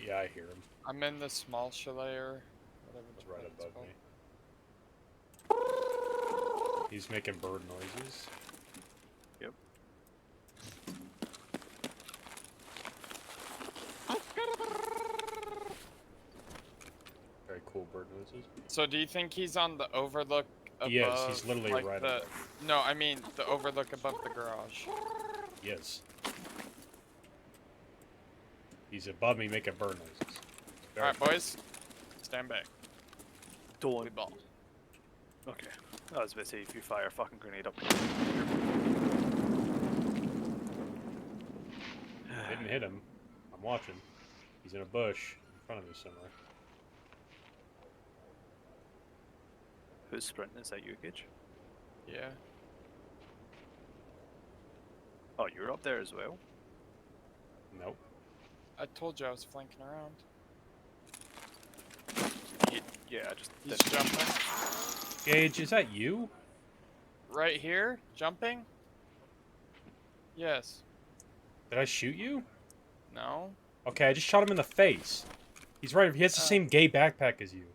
Yeah, I hear him. I'm in the small chalet or whatever It's the right fuck it's above called. me. He's making bird noises. Yep. Very cool bird noises. So do you think he's on the overlook above? He is. He's literally like right the... above. No, I mean the overlook above the garage. He is. He's above me making bird noises. Alright, boys. Stand back. We Don't. ball. Okay. I was about to say, if you fire a fucking grenade up. Didn't hit him. I'm watching. He's in a bush in front of me somewhere. Who's sprinting? Is that you, Gage? Yeah. Oh, you're up there as well? Nope. I told you I was flanking around. Yeah, I just He's didn't. jumping. Gage, is that you? Right here? Jumping? Yes. Did I shoot you? No? Okay, I just shot him in the face. He's right. He has the same gay backpack as you.